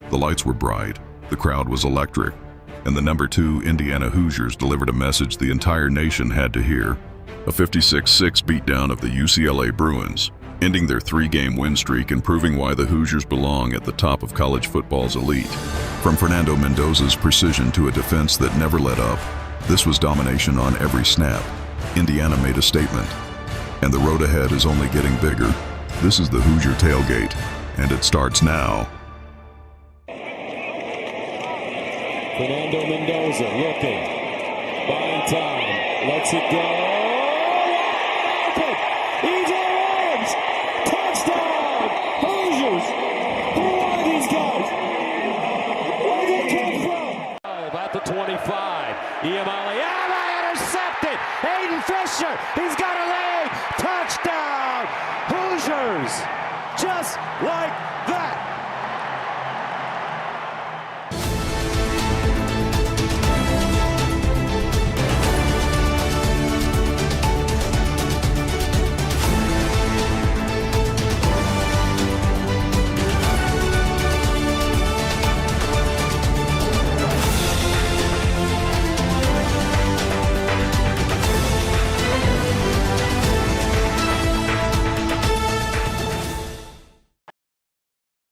The lights were bright, the crowd was electric, and the number 2 Indiana Hoosiers delivered a message the entire nation had to hear. A 56-6 beatdown of the UCLA Bruins, ending their 3-game win streak and proving why the Hoosiers belong at the top of college football's elite. From Fernando Mendoza's precision to a defense that never let up, this was domination on every snap. Indiana made a statement, and the road ahead is only getting bigger. This is the Hoosier Tailgate, and it starts now. Fernando Mendoza looking, buying time, lets it go. EJ Williams, touchdown, Hoosiers. Who are these guys? Where did they come from? About the 25, Iamaleava intercepted. Aiden Fisher, he's got a leg, touchdown, Hoosiers, just like that.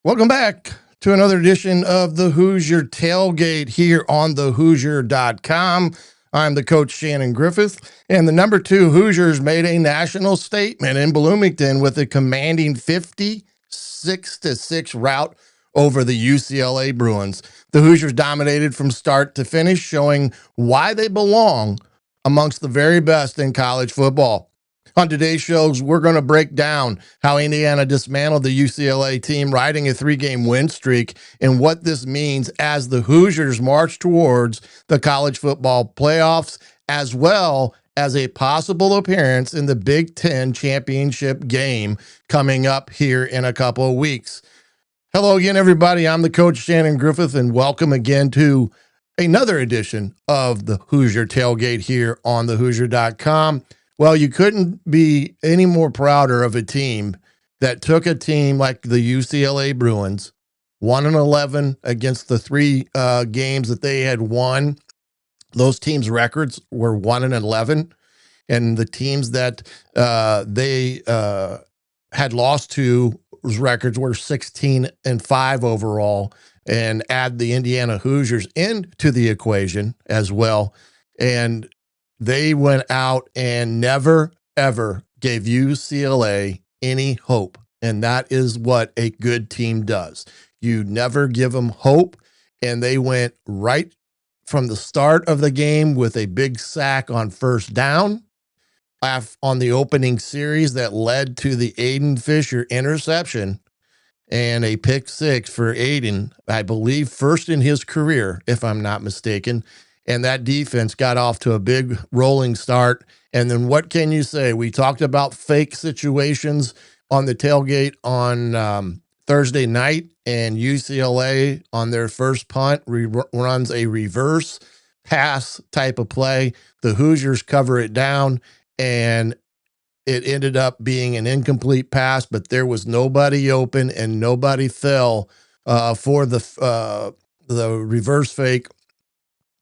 Welcome back to another edition of the Hoosier Tailgate here on thehoosier.com. I'm the coach Shannon Griffith, and the number 2 Hoosiers made a national statement in Bloomington with a commanding 56-6 rout over the UCLA Bruins. The Hoosiers dominated from start to finish, showing why they belong amongst the very best in college football. On today's shows, we're going to break down how Indiana dismantled the UCLA team, riding a 3-game win streak, and what this means as the Hoosiers march towards the college football playoffs, as well as a possible appearance in the Big Ten championship game coming up here in a couple of weeks. Hello again, everybody. I'm the coach Shannon Griffith, and welcome again to another edition of the Hoosier Tailgate here on thehoosier.com. Well, you couldn't be any more prouder of a team that took a team like the UCLA Bruins, 1-11 against the 3 games that they had won. Those teams' records were 1-11, and the teams that they had lost to, records were 16-5 overall, and add the Indiana Hoosiers into the equation as well. And they went out and never, ever gave UCLA any hope. And that is what a good team does. You never give them hope. And they went right from the start of the game with a big sack on first down on the opening series that led to the Aiden Fisher interception and a pick 6 for Aiden, I believe first in his career, if I'm not mistaken. And that defense got off to a big rolling start. And then what can you say? We talked about fake situations on the tailgate on Thursday night, and UCLA on their first punt runs a reverse pass type of play. The Hoosiers cover it down, and it ended up being an incomplete pass, but there was nobody open and nobody fell for the reverse fake.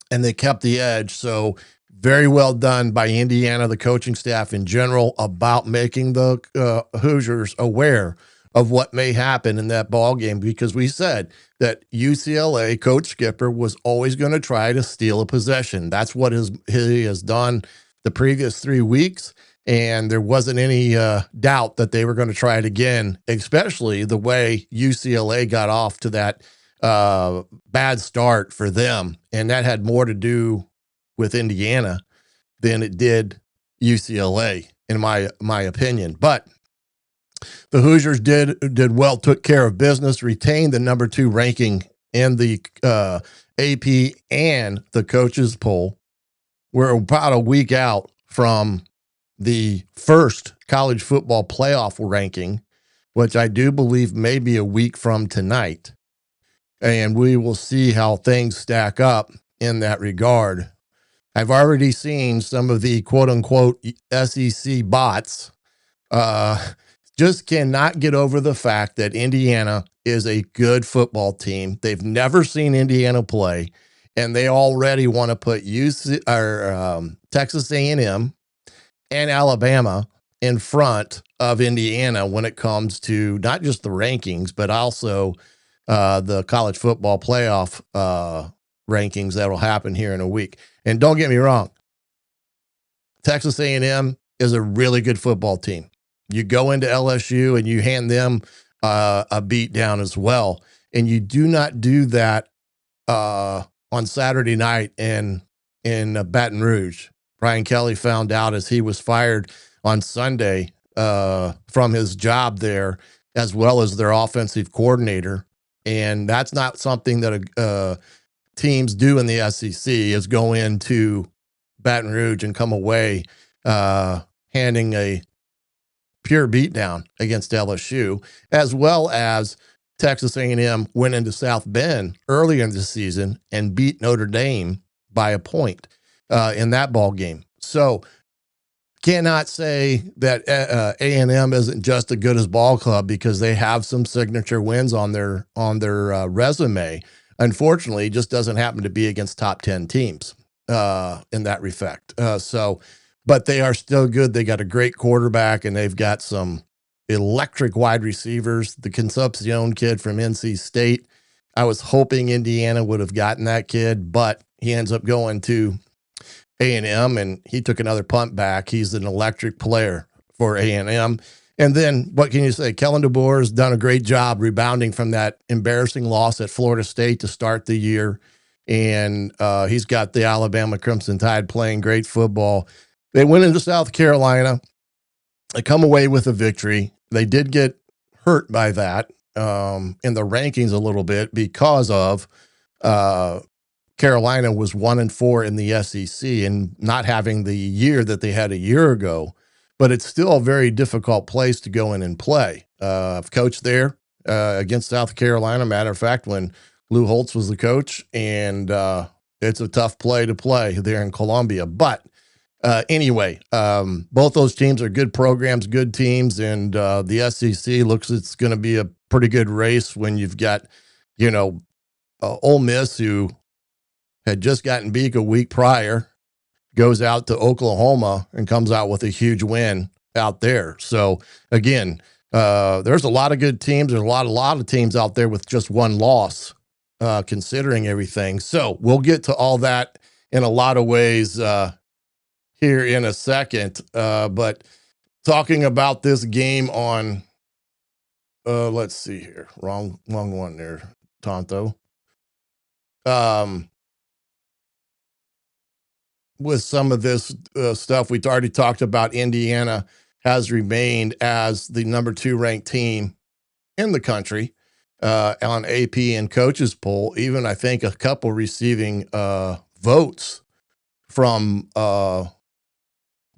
And they kept the edge. So very well done by Indiana, the coaching staff in general, about making the Hoosiers aware of what may happen in that ball game, because we said that UCLA coach Skipper was always going to try to steal a possession. That's what he has done the previous 3 weeks, and there wasn't any doubt that they were going to try it again, especially the way UCLA got off to that bad start for them. And that had more to do with Indiana than it did UCLA, in my opinion. But the Hoosiers did well, took care of business, retained the number 2 ranking in the AP and the coaches poll. We're about a week out from the first college football playoff ranking, which I do believe may be a week from tonight. And we will see how things stack up in that regard. I've already seen some of the quote-unquote SEC bots just cannot get over the fact that Indiana is a good football team. They've never seen Indiana play, and they already want to put Texas A&M and Alabama in front of Indiana when it comes to not just the rankings, but also the college football playoff rankings that will happen here in a week. And don't get me wrong, Texas A&M is a really good football team. You go into LSU and you hand them a beat down as well. And you do not do that on Saturday night in Baton Rouge. Brian Kelly found out as he was fired on Sunday from his job there, as well as their offensive coordinator. And that's not something that teams do in the SEC, is go into Baton Rouge and come away handing a pure beatdown against LSU, as well as Texas A&M went into South Bend earlier in the season and beat Notre Dame by a point in that ball game. So cannot say that A&M isn't just as good as ball club because they have some signature wins on their resume. Unfortunately, it just doesn't happen to be against top 10 teams in that respect. But they are still good. They got a great quarterback, and they've got some electric wide receivers. The Concepcion kid from NC State, I was hoping Indiana would have gotten that kid, but he ends up going to A&M, and he took another punt back. He's an electric player for A&M. And then what can you say? Kellen DeBoer has done a great job rebounding from that embarrassing loss at Florida State to start the year. And he's got the Alabama Crimson Tide playing great football. They went into South Carolina. They come away with a victory. They did get hurt by that in the rankings a little bit because of Carolina was 1-4 in the SEC and not having the year that they had a year ago. But it's still a very difficult place to go in and play. I've coached there against South Carolina. Matter of fact, when Lou Holtz was the coach, and it's a tough play to play there in Columbia. But anyway, both those teams are good programs, good teams, and the SEC looks it's going to be a pretty good race when you've got, Ole Miss, who had just gotten beat a week prior, goes out to Oklahoma and comes out with a huge win out there. So again, there's a lot of good teams. There's a lot of teams out there with just one loss, considering everything. So we'll get to all that in a lot of ways here in a second. But talking about this game on, let's see here, wrong one there, Tonto. With some of this stuff, we've already talked about. Indiana has remained as the number 2 ranked team in the country on AP and coaches poll, even I think a couple receiving votes from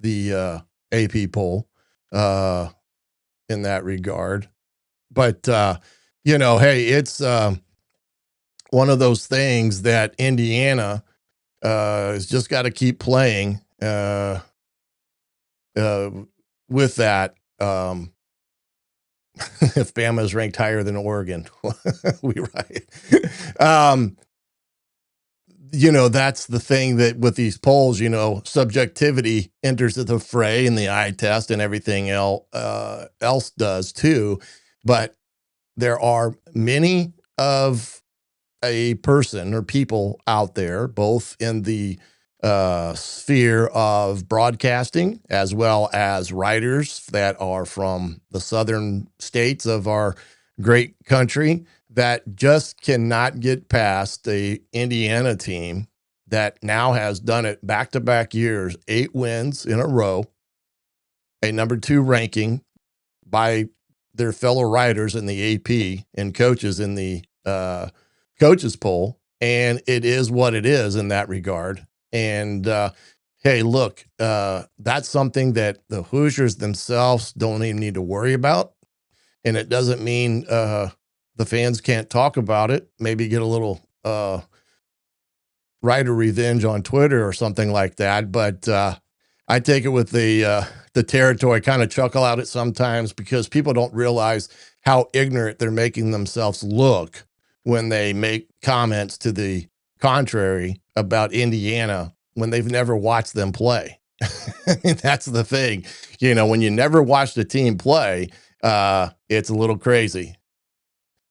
the AP poll in that regard. But, hey, it's one of those things that Indiana has just got to keep playing with that. If Bama is ranked higher than Oregon, we right. That's the thing that with these polls, subjectivity enters the fray, and the eye test and everything else does too. But there are many of a person or people out there, both in the sphere of broadcasting as well as writers that are from the southern states of our great country, that just cannot get past the Indiana team that now has done it back-to-back years, 8 wins in a row, a number 2 ranking by their fellow writers in the AP and coaches in the coaches poll. And it is what it is in that regard. And hey, look, that's something that the Hoosiers themselves don't even need to worry about. And it doesn't mean the fans can't talk about it, maybe get a little writer revenge on Twitter or something like that. But I take it with the territory, kind of chuckle at it sometimes because people don't realize how ignorant they're making themselves look when they make comments to the contrary about Indiana when they've never watched them play. That's the thing. When you never watched a team play, it's a little crazy.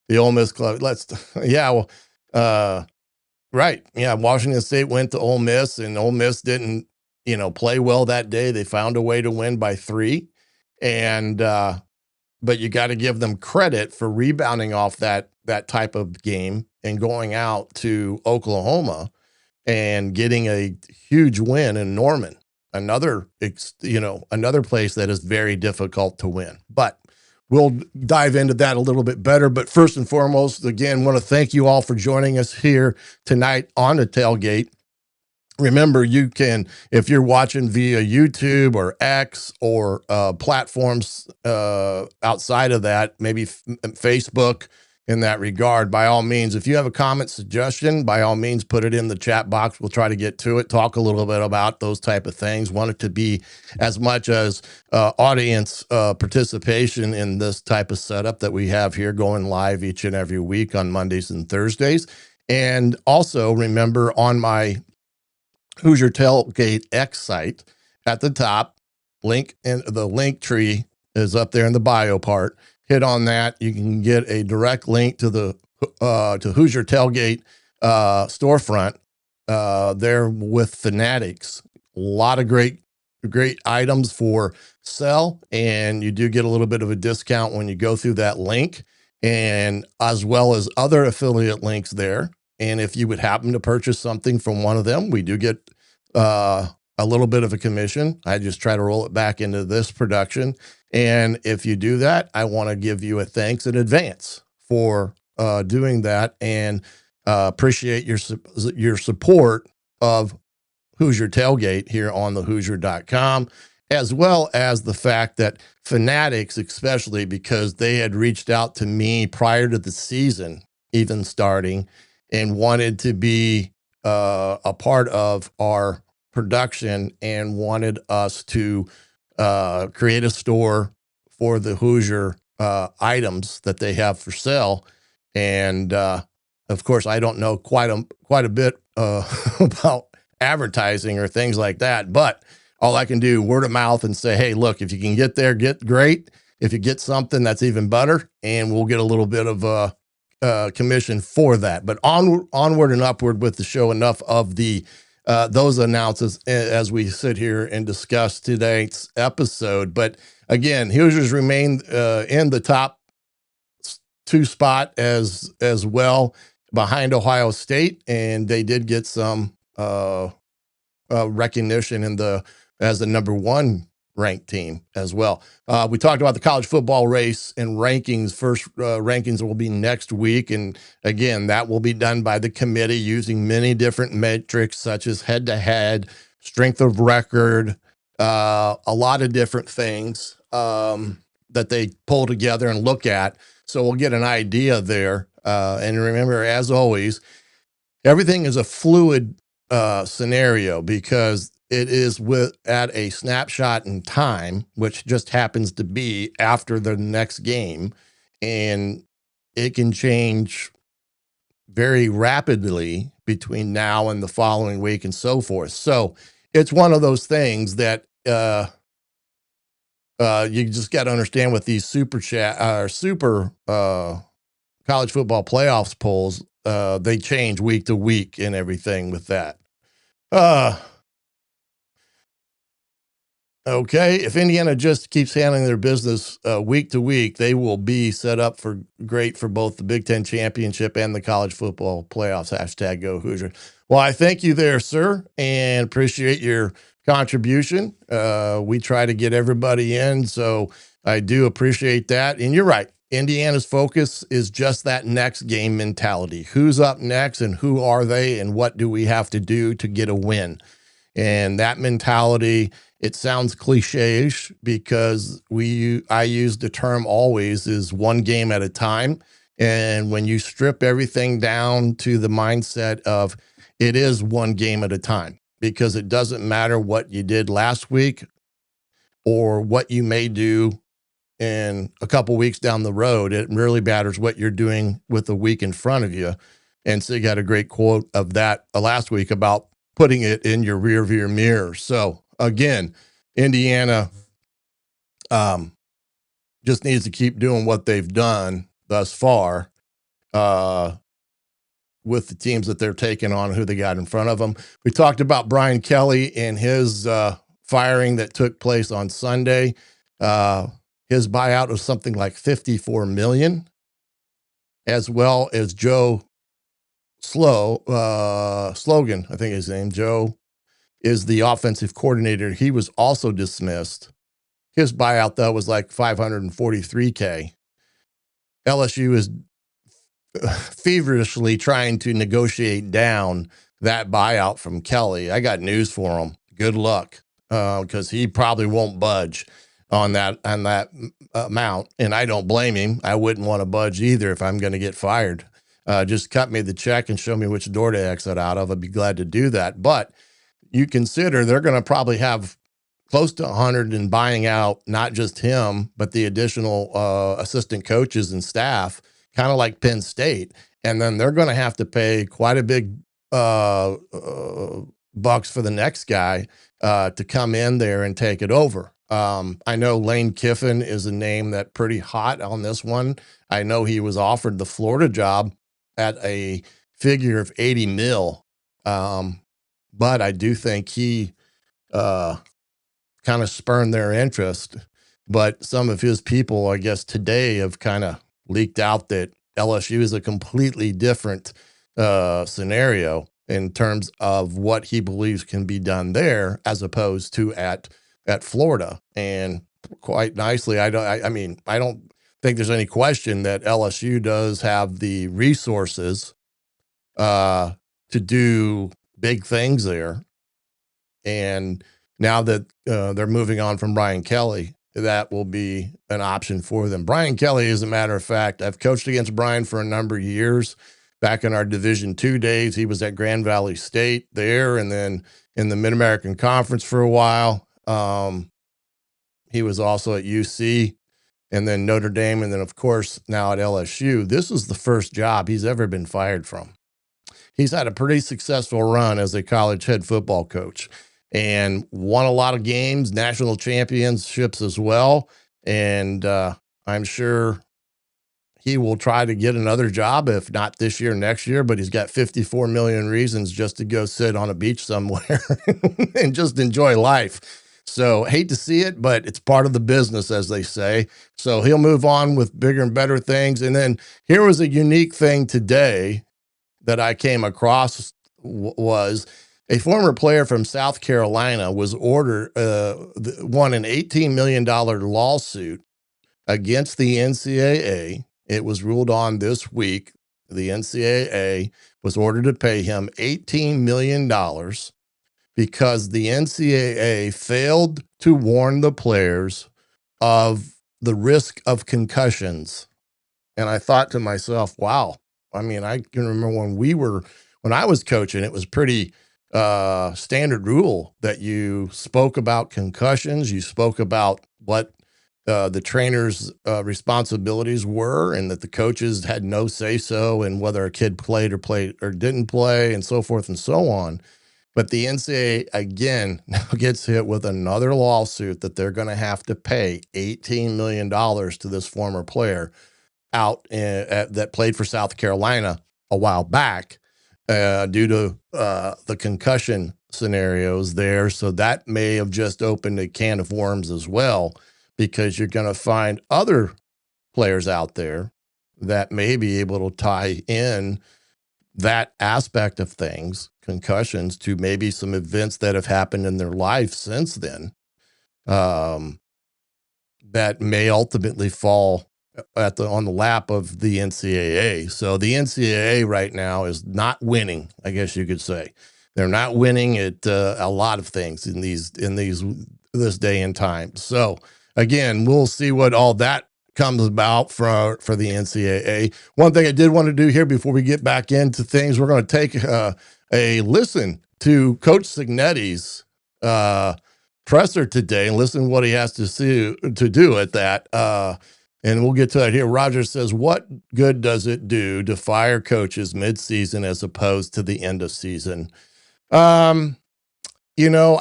The Ole Miss club, right. Yeah, Washington State went to Ole Miss, and Ole Miss didn't, play well that day. They found a way to win by 3. And but you got to give them credit for rebounding off that type of game and going out to Oklahoma and getting a huge win in Norman. Another place that is very difficult to win. But we'll dive into that a little bit better. But first and foremost, again, want to thank you all for joining us here tonight on the Tailgate. Remember, you can, if you're watching via YouTube or X or platforms outside of that, maybe Facebook in that regard, by all means, if you have a comment, suggestion, by all means, put it in the chat box. We'll try to get to it, talk a little bit about those type of things. Want it to be as much as audience participation in this type of setup that we have here going live each and every week on Mondays and Thursdays. And also remember, on my Hoosier Tailgate X site at the top, link in the link tree is up there in the bio part. Hit on that. You can get a direct link to the to Hoosier Tailgate storefront there with Fanatics. A lot of great items for sale, and you do get a little bit of a discount when you go through that link, and as well as other affiliate links there. And if you would happen to purchase something from one of them, we do get a little bit of a commission. I just try to roll it back into this production. And if you do that, I want to give you a thanks in advance for doing that, and appreciate your support of Hoosier Tailgate here on the Hoosier.com, as well as the fact that Fanatics, especially because they had reached out to me prior to the season even starting and wanted to be a part of our production and wanted us to create a store for the Hoosier items that they have for sale. And of course, I don't know quite a bit about advertising or things like that, but all I can do, word of mouth, and say, hey, look, if you can get there, get great. If you get something, that's even better, and we'll get a little bit of commission for that. But onward and upward with the show. Enough of the those announcements as we sit here and discuss today's episode. But again, Hoosiers remain in the top 2 spot as well, behind Ohio State, and they did get some recognition as the number 1 ranked team as well. We talked about the college football race and rankings. First rankings will be next week. And again, that will be done by the committee using many different metrics such as head-to-head, strength of record, a lot of different things that they pull together and look at. So we'll get an idea there. And remember, as always, everything is a fluid scenario because it is at a snapshot in time, which just happens to be after the next game, and it can change very rapidly between now and the following week and so forth. So it's one of those things that you just got to understand with these super college football playoffs polls. They change week to week and everything with that. Okay, if Indiana just keeps handling their business week to week, they will be set up for great for both the Big Ten championship and the college football playoffs. # Go Hoosier. Well, I thank you there, sir, and appreciate your contribution. We try to get everybody in, so I do appreciate that. And you're right. Indiana's focus is just that next game mentality. Who's up next and who are they and what do we have to do to get a win? And that mentality, it sounds cliche-ish because I use the term always is one game at a time. And when you strip everything down to the mindset of it is one game at a time. because it doesn't matter what you did last week or what you may do in a couple weeks down the road. It really matters what you're doing with the week in front of you. And so you got a great quote of that last week about putting it in your rear view mirror. So again, Indiana just needs to keep doing what they've done thus far with the teams that they're taking on, who they got in front of them. We talked about Brian Kelly and his firing that took place on Sunday. His buyout was something like $54 million, as well as Joe Slogan, I think his name. Joe is the offensive coordinator. He was also dismissed. His buyout, though, was like $543K. LSU is feverishly trying to negotiate down that buyout from Kelly. I got news for him. Good luck, because he probably won't budge on that amount, and I don't blame him. I wouldn't want to budge either if I'm going to get fired. Just cut me the check and show me which door to exit out of. I'd be glad to do that. But you consider they're going to probably have close to 100 in buying out, not just him, but the additional assistant coaches and staff, kind of like Penn State. And then they're going to have to pay quite a big bucks for the next guy to come in there and take it over. I know Lane Kiffin is a name that pretty hot on this one. I know he was offered the Florida job at a figure of 80 mil. But I do think he kind of spurned their interest. But some of his people, I guess, today have kind of leaked out that LSU is a completely different scenario in terms of what he believes can be done there as opposed to at Florida. And quite nicely, I don't think there's any question that LSU does have the resources to do big things there. And now that they're moving on from Brian Kelly, that will be an option for them. Brian Kelly, as a matter of fact, I've coached against Brian for a number of years. Back in our Division II days, he was at Grand Valley State there, and then in the Mid-American Conference for a while. He was also at UC, and then Notre Dame, and then, of course, now at LSU. This is the first job he's ever been fired from. He's had a pretty successful run as a college head football coach and won a lot of games, national championships as well. And I'm sure he will try to get another job, if not this year, next year, but he's got 54 million reasons just to go sit on a beach somewhere and just enjoy life. So hate to see it, but it's part of the business, as they say. So he'll move on with bigger and better things. And then here was a unique thing today that I came across was a former player from South Carolina was won an $18 million lawsuit against the NCAA. It was ruled on this week. The NCAA was ordered to pay him $18 million because the NCAA failed to warn the players of the risk of concussions. And I thought to myself, wow. I mean, I can remember when I was coaching, it was pretty standard rule that you spoke about concussions, you spoke about what the trainers' responsibilities were, and that the coaches had no say-so in whether a kid played or didn't play, and so forth and so on. But the NCAA, again, now gets hit with another lawsuit that they're going to have to pay $18 million to this former player that played for South Carolina a while back due to the concussion scenarios there. So that may have just opened a can of worms as well, because you're going to find other players out there that may be able to tie in that aspect of things, concussions, to maybe some events that have happened in their life since then that may ultimately fall on the lap of the NCAA. So the NCAA right now is not winning, I guess you could say. They're not winning at a lot of things in this day and time. So again, we'll see what all that comes about for the NCAA. One thing I did want to do here before we get back into things, we're going to take a listen to Coach Signetti's presser today and listen to what he has to do at that. And we'll get to it here. Roger says, what good does it do to fire coaches midseason as opposed to the end of season? I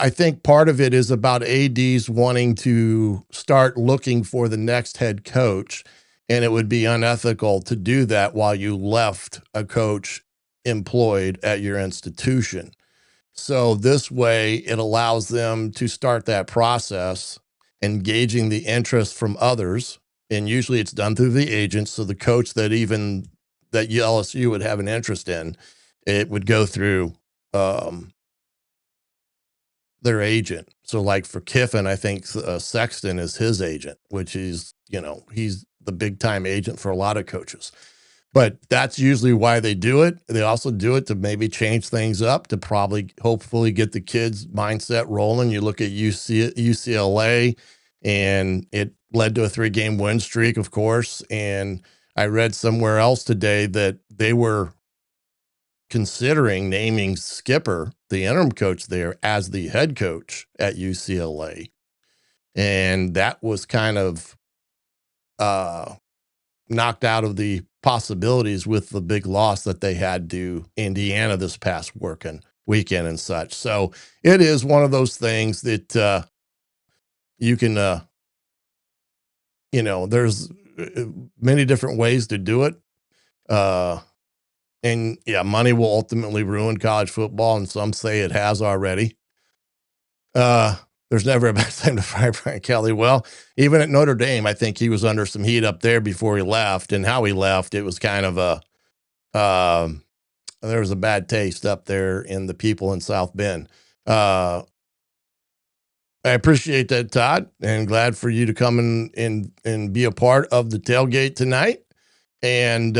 think part of it is about ADs wanting to start looking for the next head coach, and it would be unethical to do that while you left a coach employed at your institution. So this way it allows them to start that process, engaging the interest from others. And usually it's done through the agents. So the coach that LSU would have an interest in, it would go through their agent. So like for Kiffin, I think Sexton is his agent, which is, he's the big time agent for a lot of coaches. But that's usually why they do it. They also do it to maybe change things up, to probably hopefully get the kids' mindset rolling. You look at UCLA, and it led to a 3-game win streak, of course. And I read somewhere else today that they were considering naming Skipper, the interim coach there, as the head coach at UCLA. And that was kind of knocked out of the possibilities with the big loss that they had to Indiana this past weekend and such. So it is one of those things that you can, there's many different ways to do it. And yeah, money will ultimately ruin college football, and some say it has already. There's never a bad time to fire Brian Kelly. Well, even at Notre Dame, I think he was under some heat up there before he left, and how he left, it was kind of there was a bad taste up there in the people in South Bend. I appreciate that, Todd, and glad for you to come in and be a part of the tailgate tonight, and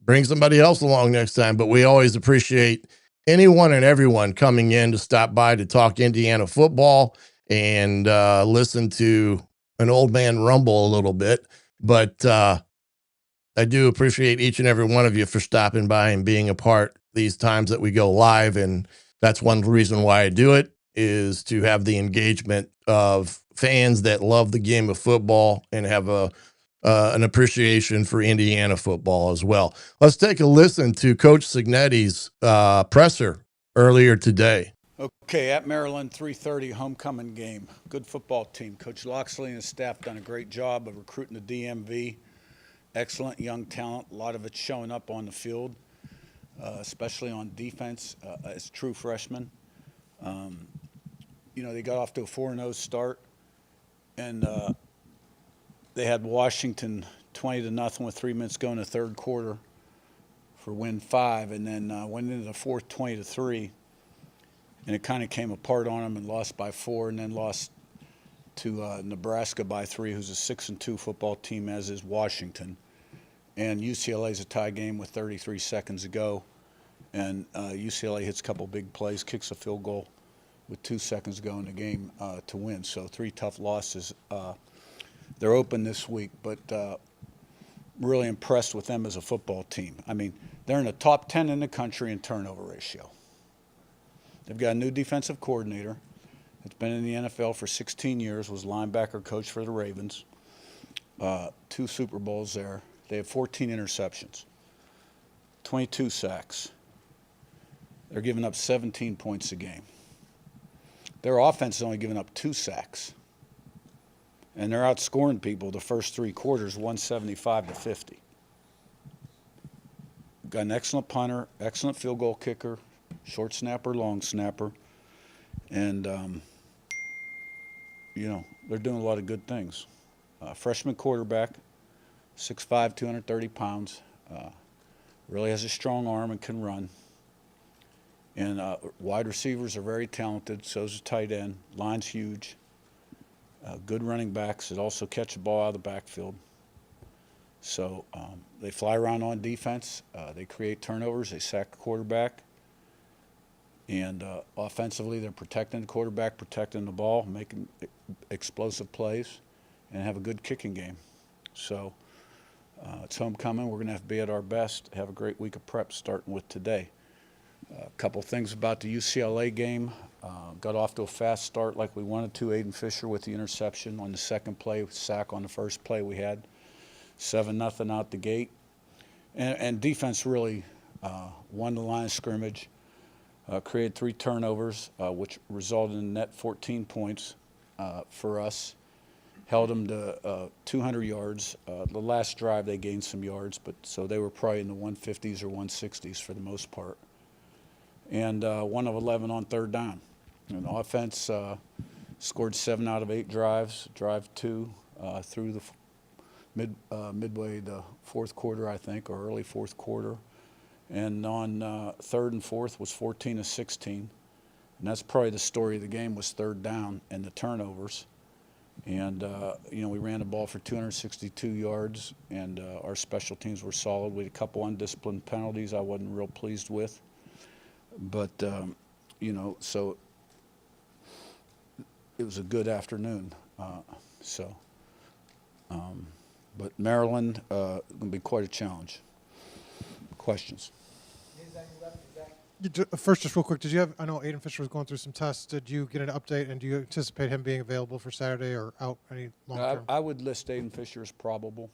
bring somebody else along next time. But we always appreciate anyone and everyone coming in to stop by to talk Indiana football and listen to an old man rumble a little bit. But I do appreciate each and every one of you for stopping by and being a part these times that we go live. And that's one reason why I do it, is to have the engagement of fans that love the game of football and have an appreciation for Indiana football as well. Let's take a listen to Coach Signetti's presser earlier today. Okay, at Maryland, 3:30 homecoming game. Good football team. Coach Loxley and his staff done a great job of recruiting the DMV. Excellent young talent. A lot of it showing up on the field, especially on defense as true freshmen. They got off to a 4-0 start, and they had Washington 20-0 with 3 minutes going in the third quarter for win 5, and then went into the fourth 20-3, and it kind of came apart on them and lost by 4, and then lost to Nebraska by 3, who's a 6-2 football team, as is Washington. And UCLA's a tie game with 33 seconds to go, and UCLA hits a couple big plays, kicks a field goal with 2 seconds to go in the game to win. So 3 tough losses. They're open this week, but really impressed with them as a football team. I mean, they're in the top 10 in the country in turnover ratio. They've got a new defensive coordinator. It's been in the NFL for 16 years, was linebacker coach for the Ravens. 2 Super Bowls there. They have 14 interceptions, 22 sacks. They're giving up 17 points a game. Their offense is only giving up 2 sacks. And they're outscoring people the first 3 quarters, 175-50. Got an excellent punter, excellent field goal kicker, short snapper, long snapper. And, they're doing a lot of good things. Freshman quarterback, 6'5", 230 pounds. Really has a strong arm and can run. And wide receivers are very talented. So's a tight end. Line's huge. Good running backs that also catch the ball out of the backfield. So they fly around on defense. They create turnovers. They sack the quarterback. And offensively, they're protecting the quarterback, protecting the ball, making explosive plays, and have a good kicking game. So it's homecoming. We're going to have to be at our best. Have a great week of prep starting with today. A couple things about the UCLA game. Got off to a fast start like we wanted to. Aiden Fisher with the interception on the second play, sack on the first play we had. 7-0 out the gate. And defense really won the line of scrimmage, created 3 turnovers, which resulted in net 14 points for us. Held them to 200 yards. The last drive they gained some yards, but so they were probably in the 150s or 160s for the most part. And 1 of 11 on third down. And offense scored 7 out of 8 drives. Drive 2 through the midway the fourth quarter, I think, or early fourth quarter. And on third and fourth was 14 of 16. And that's probably the story of the game, was third down and the turnovers. And, we ran the ball for 262 yards, and our special teams were solid. We had a couple undisciplined penalties I wasn't real pleased with. But, so it was a good afternoon. But Maryland going to be quite a challenge. Questions? First, just real quick, I know Aiden Fisher was going through some tests. Did you get an update, and do you anticipate him being available for Saturday or out any long term? I would list Aiden Fisher as probable.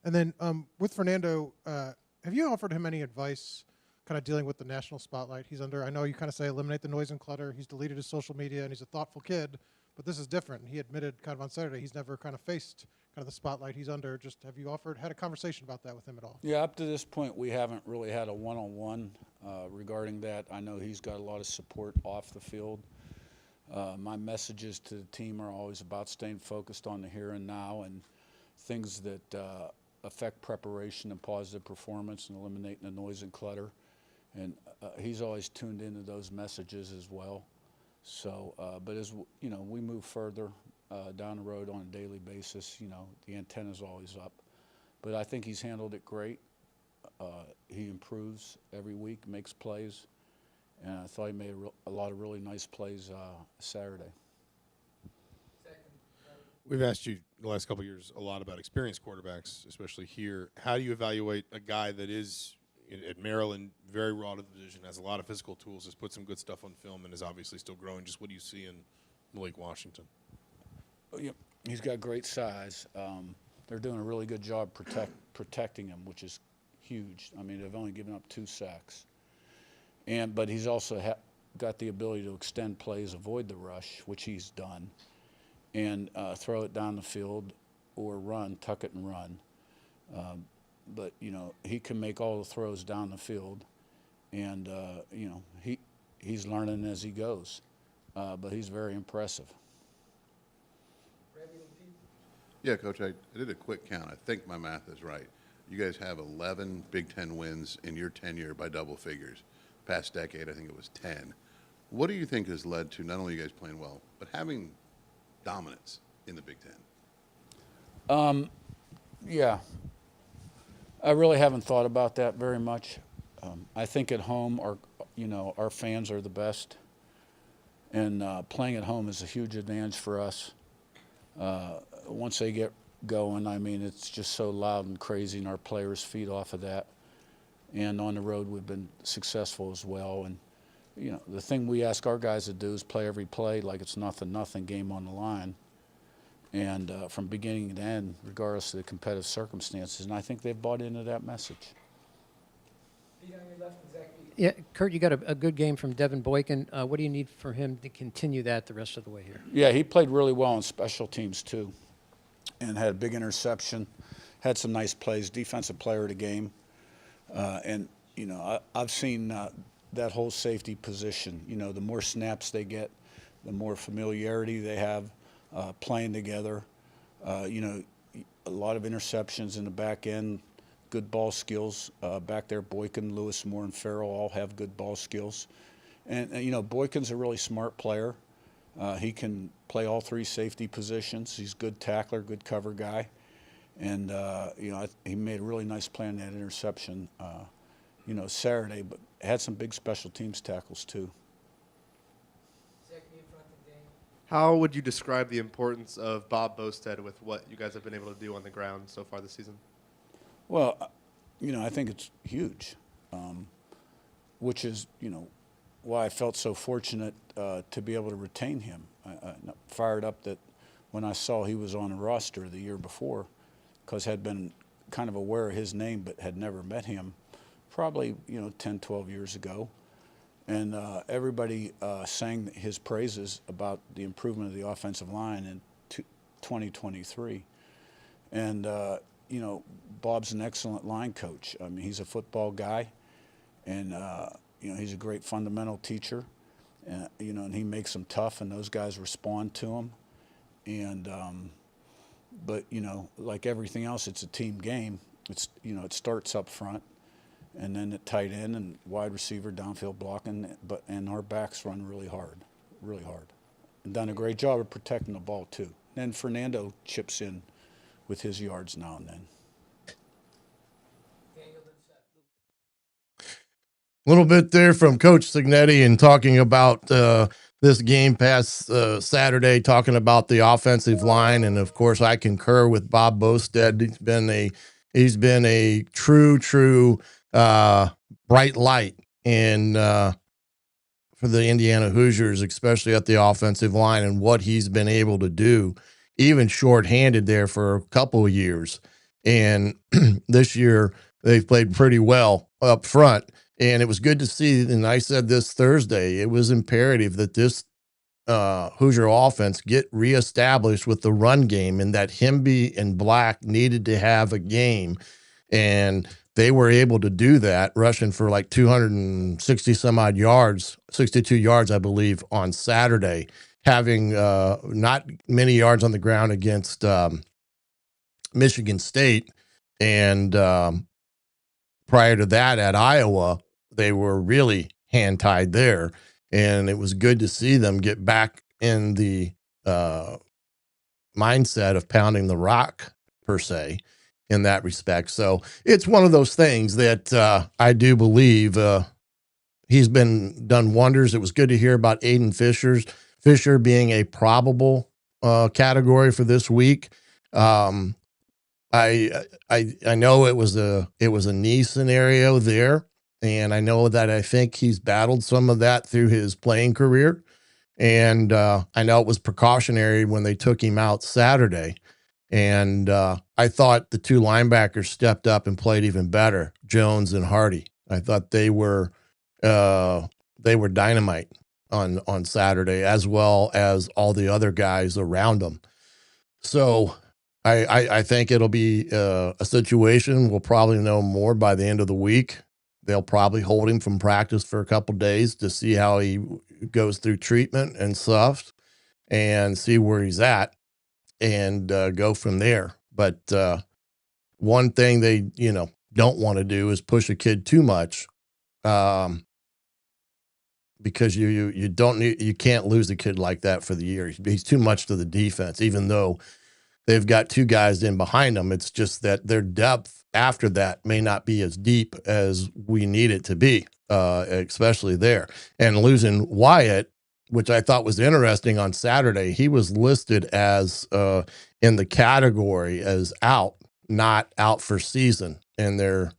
And then with Fernando, have you offered him any advice kind of dealing with the national spotlight he's under? I know you kind of say eliminate the noise and clutter. He's deleted his social media, and he's a thoughtful kid, but this is different. He admitted kind of on Saturday he's never kind of faced kind of the spotlight he's under. Just have you had a conversation about that with him at all? Yeah, up to this point, we haven't really had a one-on-one regarding that. I know he's got a lot of support off the field. My messages to the team are always about staying focused on the here and now and things that affect preparation and positive performance and eliminating the noise and clutter. And he's always tuned into those messages as well. So, but as we move further down the road on a daily basis, the antenna's always up. But I think he's handled it great. He improves every week, makes plays, and I thought he made a lot of really nice plays Saturday. We've asked you the last couple of years a lot about experienced quarterbacks, especially here. How do you evaluate a guy that is at Maryland, very raw to the position, has a lot of physical tools, has put some good stuff on film, and is obviously still growing? Just what do you see in Malik Washington? Yeah, he's got great size. They're doing a really good job protecting him, which is huge. I mean, they've only given up 2 sacks. But he's also got the ability to extend plays, avoid the rush, which he's done, and throw it down the field or run, tuck it and run. But, he can make all the throws down the field. And, he's learning as he goes. But he's very impressive. Yeah, Coach, I did a quick count. I think my math is right. You guys have 11 Big Ten wins in your tenure by double figures. Past decade, I think it was 10. What do you think has led to not only you guys playing well, but having dominance in the Big Ten? Yeah. I really haven't thought about that very much. I think at home, our fans are the best. And playing at home is a huge advantage for us. Once they get going, I mean, it's just so loud and crazy, and our players feed off of that. And on the road, we've been successful as well. And, the thing we ask our guys to do is play every play like it's nothing, game on the line. And from beginning to end, regardless of the competitive circumstances. And I think they've bought into that message. Yeah, Kurt, you got a good game from Devin Boykin. What do you need for him to continue that the rest of the way here? Yeah, he played really well on special teams too, and had a big interception, had some nice plays, defensive player of the game. I've seen that whole safety position. The more snaps they get, the more familiarity they have playing together. A lot of interceptions in the back end. Good ball skills back there. Boykin, Lewis, Moore, and Farrell all have good ball skills. And Boykin's a really smart player. He can play all 3 safety positions. He's a good tackler, good cover guy. And, he made a really nice play on that interception, Saturday, but had some big special teams tackles too. How would you describe the importance of Bob Bosted with what you guys have been able to do on the ground so far this season? Well, I think it's huge. which is, why I felt so fortunate to be able to retain him. I fired up that when I saw he was on the roster the year before, because had been kind of aware of his name but had never met him probably, 10, 12 years ago. And everybody sang his praises about the improvement of the offensive line in 2023. And, Bob's an excellent line coach. I mean, he's a football guy, and, he's a great fundamental teacher. And, and he makes them tough, and those guys respond to him. And, but, like everything else, it's a team game. It's, it starts up front, and then at tight end and wide receiver, downfield blocking, and our backs run really hard, and done a great job of protecting the ball too. And Fernando chips in with his yards now and then. A little bit there from Coach Signetti and talking about this game past Saturday, talking about the offensive line, and of course I concur with Bob Bostad. He's been a true bright light in for the Indiana Hoosiers, especially at the offensive line, and what he's been able to do, even shorthanded there for a couple of years. And this year they've played pretty well up front. And it was good to see, and I said this Thursday, it was imperative that this Hoosier offense get reestablished with the run game, and that Hemby and Black needed to have a game. And they were able to do that, rushing for like 260 some odd yards, 62 yards, I believe, on Saturday, having not many yards on the ground against Michigan State. And prior to that at Iowa, they were really hand-tied there, and it was good to see them get back in the mindset of pounding the rock, per se, in that respect. So it's one of those things that I do believe he's been done wonders. It was good to hear about Aiden Fisher being a probable category for this week. I know it was a knee scenario there. And I know that I think he's battled some of that through his playing career. And I know it was precautionary when they took him out Saturday. And I thought the two linebackers stepped up and played even better, Jones and Hardy. I thought they were dynamite on Saturday, as well as all the other guys around them. So I think it'll be a situation we'll probably know more by the end of the week. They'll probably hold him from practice for a couple days to see how he goes through treatment and stuff, and see where he's at, and go from there. But one thing they don't want to do is push a kid too much, because you can't lose a kid like that for the year. He's too much to the defense, even though they've got two guys in behind them. It's just that their depth after that may not be as deep as we need it to be, especially there. And losing Wyatt, which I thought was interesting on Saturday, he was listed as in the category as out, not out for season in their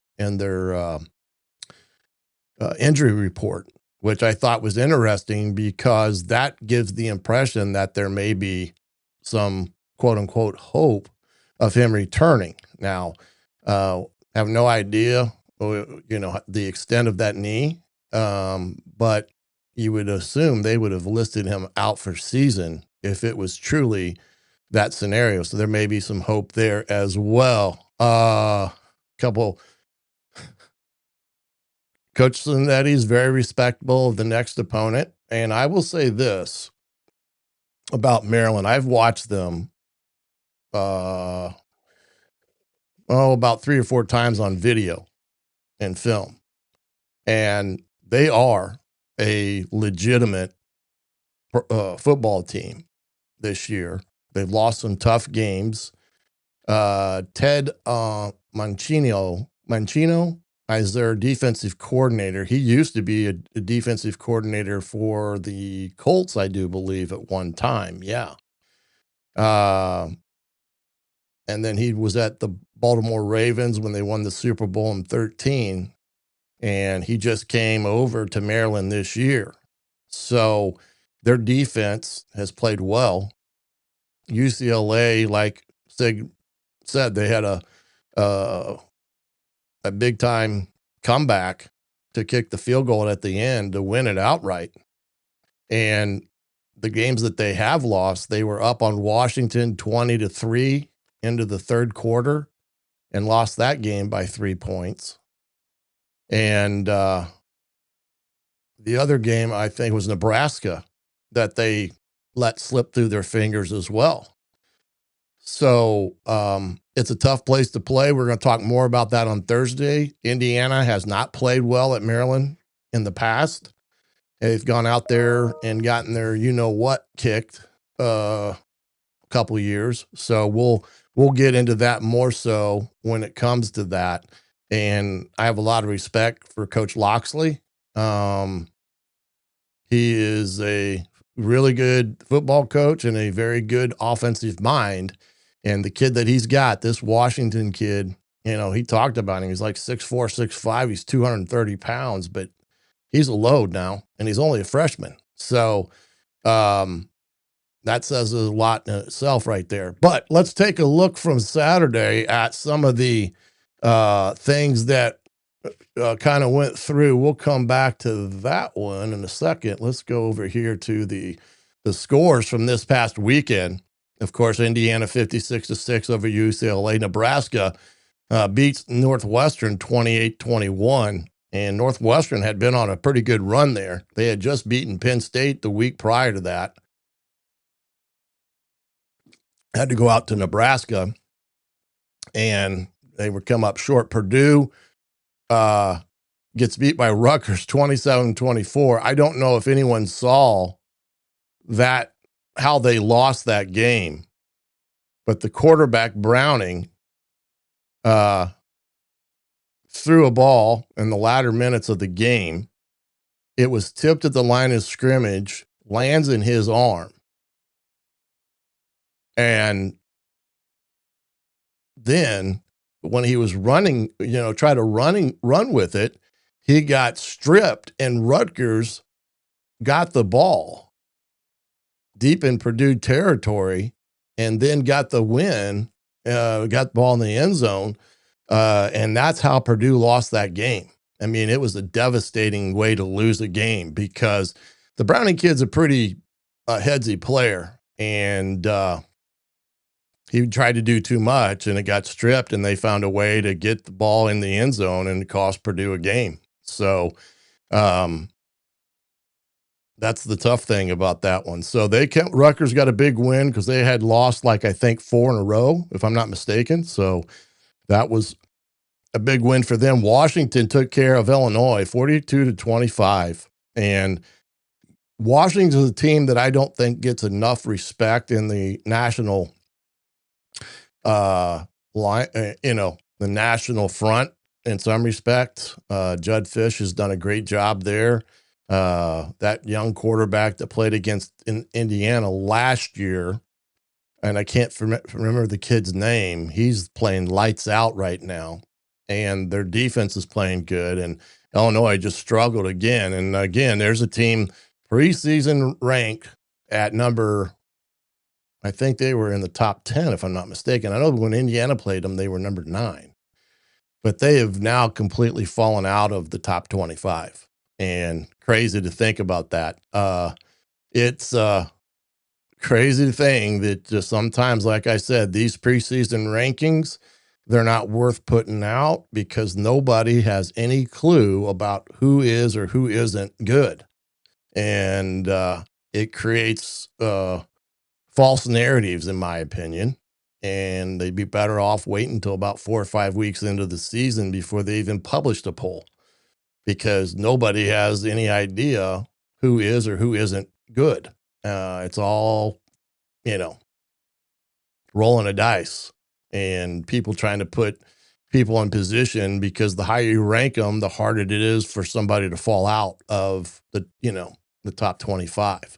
injury report, which I thought was interesting, because that gives the impression that there may be some quote unquote hope of him returning. Now, have no idea, the extent of that knee. But you would assume they would have listed him out for season if it was truly that scenario. So there may be some hope there as well. Coach Zanetti's very respectable of the next opponent. And I will say this about Maryland. I've watched them about 3 or 4 times on video and film. And they are a legitimate football team this year. They've lost some tough games. Ted Mancino is their defensive coordinator. He used to be a defensive coordinator for the Colts, I do believe, at one time. Yeah. And then he was at the Baltimore Ravens when they won the Super Bowl in 2013. and he just came over to Maryland this year. So their defense has played well. UCLA, like Sig said, they had a big time comeback to kick the field goal at the end to win it outright. And the games that they have lost, they were up on Washington 20-3 into the third quarter and lost that game by 3 points. And the other game, I think, was Nebraska that they let slip through their fingers as well. So it's a tough place to play. We're going to talk more about that on Thursday. Indiana has not played well at Maryland in the past. They've gone out there and gotten their you-know-what kicked a couple of years. So we'll get into that more so when it comes to that. And I have a lot of respect for Coach Loxley. He is a really good football coach and a very good offensive mind. And the kid that he's got, this Washington kid, he talked about him. He's like 6'4", 6'5". He's 230 pounds, but he's a load now, and he's only a freshman. So that says a lot in itself right there. But let's take a look from Saturday at some of the things that kind of went through. We'll come back to that one in a second. Let's go over here to the scores from this past weekend. Of course, Indiana 56-6 over UCLA. Nebraska beats Northwestern 28-21. And Northwestern had been on a pretty good run there. They had just beaten Penn State the week prior to that. Had to go out to Nebraska, and they would come up short. Purdue gets beat by Rutgers 27-24. I don't know if anyone saw that, how they lost that game, but the quarterback Browning threw a ball in the latter minutes of the game. It was tipped at the line of scrimmage, lands in his arm. And then when he was running, try to run with it, he got stripped, and Rutgers got the ball deep in Purdue territory and then got the win, got the ball in the end zone. And that's how Purdue lost that game. I mean, it was a devastating way to lose a game because the Browning kid's a pretty headsy player, and he tried to do too much, and it got stripped, and they found a way to get the ball in the end zone and cost Purdue a game. So that's the tough thing about that one. So Rutgers got a big win because they had lost, I think 4 in a row, if I'm not mistaken. So that was a big win for them. Washington took care of Illinois 42-25. And Washington's a team that I don't think gets enough respect in the national the national front in some respects. Judd Fish has done a great job there. That young quarterback that played against Indiana last year, and I can't remember the kid's name. He's playing lights out right now, and their defense is playing good. And Illinois just struggled again. And again, there's a team preseason ranked at number, I think they were in the top 10, if I'm not mistaken. I know when Indiana played them, they were number 9, but they have now completely fallen out of the top 25. And crazy to think about that. It's a crazy thing that just sometimes, like I said, these preseason rankings, they're not worth putting out because nobody has any clue about who is or who isn't good. And it creates false narratives, in my opinion. And they'd be better off waiting until about 4 or 5 weeks into the season before they even published a poll, because nobody has any idea who is or who isn't good. It's all, rolling a dice and people trying to put people in position, because the higher you rank them, the harder it is for somebody to fall out of the top 25.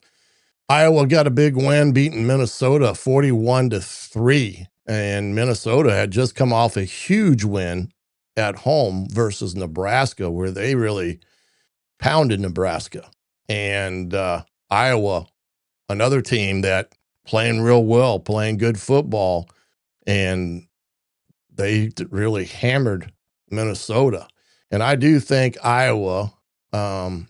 Iowa got a big win, beating Minnesota 41-3. And Minnesota had just come off a huge win at home versus Nebraska, where they really pounded Nebraska. And Iowa, another team that playing real well, playing good football, and they really hammered Minnesota. And I do think Iowa, I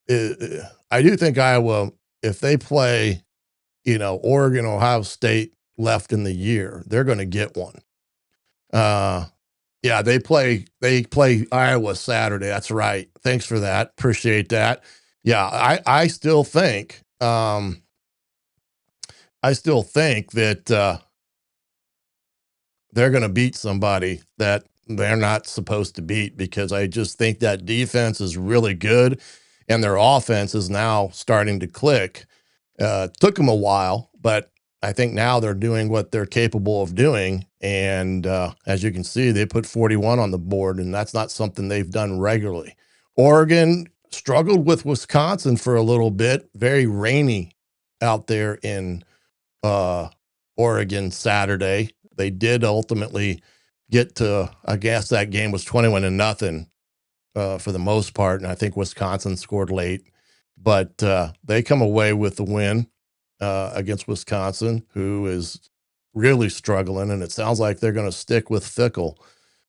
do think Iowa, if they play, Oregon, Ohio State left in the year, they're going to get one. Yeah, they play Iowa Saturday. That's right. Thanks for that. Appreciate that. Yeah, I still think that they're going to beat somebody that they're not supposed to beat, because I just think that defense is really good and their offense is now starting to click. Took them a while, but I think now they're doing what they're capable of doing. And as you can see, they put 41 on the board, and that's not something they've done regularly. Oregon struggled with Wisconsin for a little bit. Very rainy out there in Oregon Saturday. They did ultimately get to, I guess that game was 21-0 for the most part. And I think Wisconsin scored late, but they come away with the win against Wisconsin, who is really struggling. And it sounds like they're going to stick with Fickle,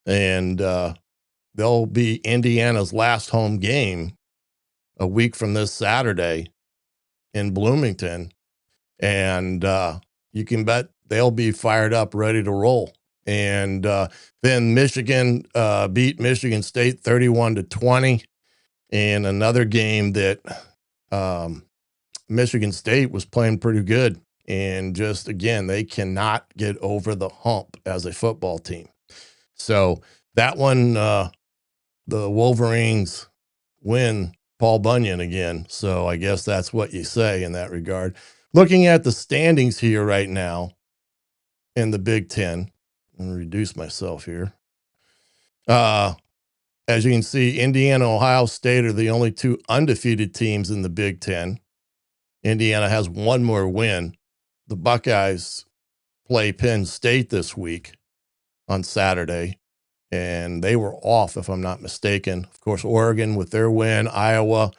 and they'll be Indiana's last home game a week from this Saturday in Bloomington. And you can bet they'll be fired up, ready to roll. And then Michigan beat Michigan State 31-20 in another game that Michigan State was playing pretty good. And just, again, they cannot get over the hump as a football team. So that one, the Wolverines win Paul Bunyan again. So I guess that's what you say in that regard. Looking at the standings here right now in the Big Ten, I'm going to reduce myself here. As you can see, Indiana, Ohio State are the only two undefeated teams in the Big Ten. Indiana has one more win. The Buckeyes play Penn State this week on Saturday, and they were off, if I'm not mistaken. Of course, Oregon with their win, Iowa,